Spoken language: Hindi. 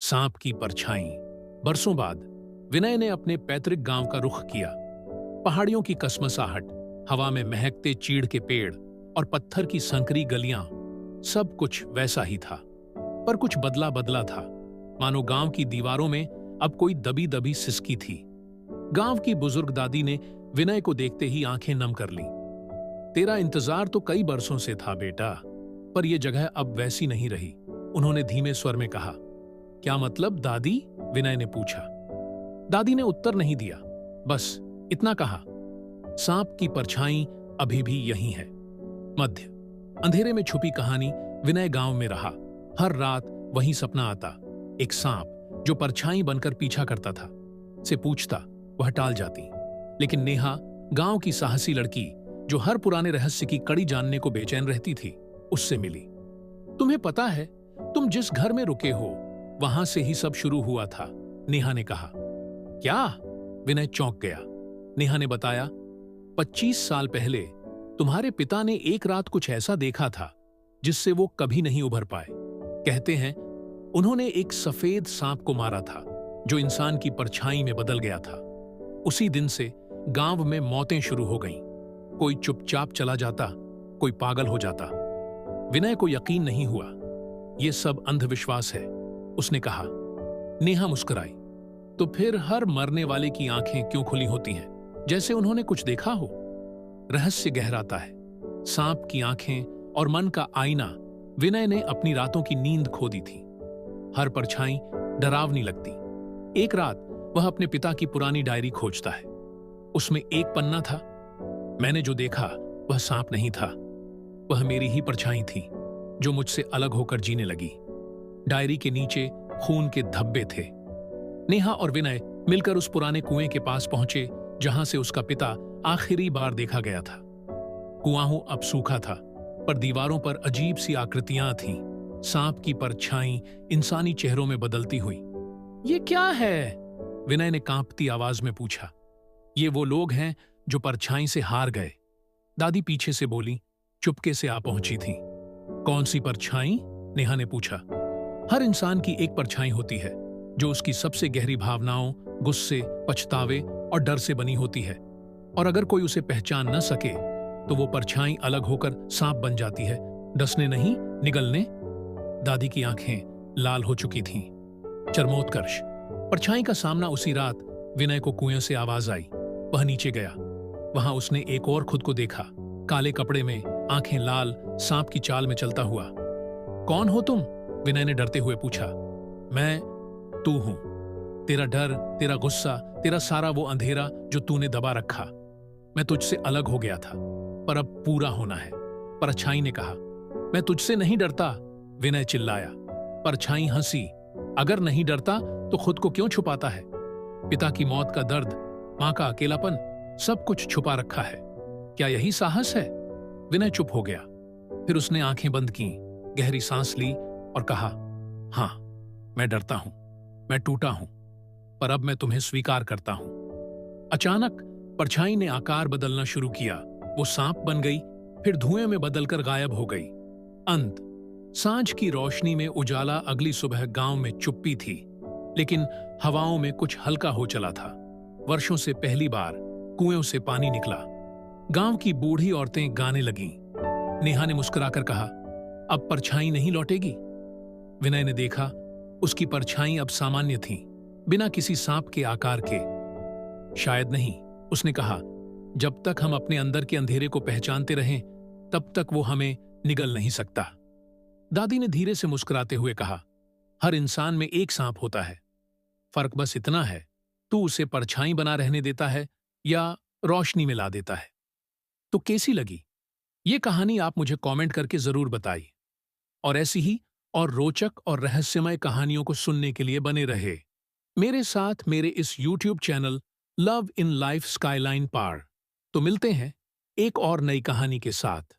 सांप की परछाई। बरसों बाद विनय ने अपने पैतृक गांव का रुख किया। पहाड़ियों की कसमसाहट, हवा में महकते चीड़ के पेड़ और पत्थर की संकरी गलियां, सब कुछ वैसा ही था। पर कुछ बदला बदला था, मानो गांव की दीवारों में अब कोई दबी दबी सिसकी थी। गांव की बुजुर्ग दादी ने विनय को देखते ही आंखें नम कर लीं। तेरा इंतजार तो कई बरसों से था बेटा, पर यह जगह अब वैसी नहीं रही, उन्होंने धीमे स्वर में कहा। क्या मतलब दादी? विनय ने पूछा। दादी ने उत्तर नहीं दिया, बस इतना कहा, सांप की परछाई अभी भी यही है। मध्य अंधेरे में छुपी कहानी। विनय गांव में रहा। हर रात वही सपना आता, एक सांप जो परछाई बनकर पीछा करता था। से पूछता, वह टाल जाती। लेकिन नेहा, गांव की साहसी लड़की जो हर पुराने रहस्य की कड़ी जानने को बेचैन रहती थी, उससे मिली। तुम्हें पता है, तुम जिस घर में रुके हो वहां से ही सब शुरू हुआ था, नेहा ने कहा। क्या? विनय चौंक गया। नेहा ने बताया, 25 साल पहले तुम्हारे पिता ने एक रात कुछ ऐसा देखा था जिससे वो कभी नहीं उभर पाए। कहते हैं उन्होंने एक सफेद सांप को मारा था जो इंसान की परछाई में बदल गया था। उसी दिन से गांव में मौतें शुरू हो गईं। कोई चुपचाप चला जाता, कोई पागल हो जाता। विनय को यकीन नहीं हुआ। यह सब अंधविश्वास है, उसने कहा। नेहा मुस्कुराई। तो फिर हर मरने वाले की आंखें क्यों खुली होती हैं, जैसे उन्होंने कुछ देखा हो? रहस्य गहराता है। सांप की आंखें और मन का आईना। विनय ने अपनी रातों की नींद खो दी थी। हर परछाई डरावनी लगती। एक रात वह अपने पिता की पुरानी डायरी खोजता है। उसमें एक पन्ना था। मैंने जो देखा वह सांप नहीं था, वह मेरी ही परछाई थी जो मुझसे अलग होकर जीने लगी। डायरी के नीचे खून के धब्बे थे। नेहा और विनय मिलकर उस पुराने कुएं के पास पहुंचे जहां से उसका पिता आखिरी बार देखा गया था। कुआं अब सूखा था, पर दीवारों पर अजीब सी आकृतियां थीं, सांप की परछाई इंसानी चेहरों में बदलती हुई। ये क्या है? विनय ने कांपती आवाज में पूछा। ये वो लोग हैं जो परछाई से हार गए, दादी पीछे से बोली, चुपके से आ पहुंची थी। कौन सी परछाई? नेहा ने पूछा। हर इंसान की एक परछाई होती है जो उसकी सबसे गहरी भावनाओं, गुस्से, पछतावे और डर से बनी होती है। और अगर कोई उसे पहचान न सके तो वो परछाई अलग होकर सांप बन जाती है, डसने नहीं, निगलने। दादी की आंखें लाल हो चुकी थीं। चरमोत्कर्ष। परछाई का सामना उसी रात विनय को कुएं से आवाज आई। वह नीचे गया। वहां उसने एक और खुद को देखा, काले कपड़े में, आंखें लाल, सांप की चाल में चलता हुआ। कौन हो तुम? विनय ने डरते हुए पूछा। मैं तू हूं। तेरा डर, तेरा गुस्सा, तेरा सारा वो अंधेरा जो तूने दबा रखा। मैं तुझसे अलग हो गया था, पर अब पूरा होना है। परछाई ने कहा। मैं तुझसे नहीं डरता, विनय चिल्लाया। परछाई हंसी। अगर नहीं डरता तो खुद को क्यों छुपाता है? पिता की मौत का दर्द, मां का अकेलापन, सब कुछ छुपा रखा है। क्या यही साहस है? विनय चुप हो गया। फिर उसने आंखें बंद की, गहरी सांस ली और कहा, हां, मैं डरता हूं, मैं टूटा हूं, पर अब मैं तुम्हें स्वीकार करता हूं। अचानक परछाई ने आकार बदलना शुरू किया। वो सांप बन गई, फिर धुएं में बदलकर गायब हो गई। अंत। सांझ की रोशनी में उजाला। अगली सुबह गांव में चुप्पी थी, लेकिन हवाओं में कुछ हल्का हो चला था। वर्षों से पहली बार कुएं से पानी निकला। गांव की बूढ़ी औरतें गाने लगीं। नेहा ने मुस्कुराकर कहा, अब परछाई नहीं लौटेगी। विनय ने देखा, उसकी परछाई अब सामान्य थी, बिना किसी सांप के आकार के। शायद नहीं, उसने कहा, जब तक हम अपने अंदर के अंधेरे को पहचानते रहें, तब तक वो हमें निगल नहीं सकता। दादी ने धीरे से मुस्कुराते हुए कहा, हर इंसान में एक सांप होता है, फर्क बस इतना है, तू उसे परछाई बना रहने देता है या रोशनी में ला देता है। तो कैसी लगी ये कहानी? आप मुझे कमेंट करके जरूर बताइए। और ऐसी ही और रोचक और रहस्यमय कहानियों को सुनने के लिए बने रहे मेरे साथ मेरे इस YouTube channel love in life skyline पार। तो मिलते हैं एक और नई कहानी के साथ।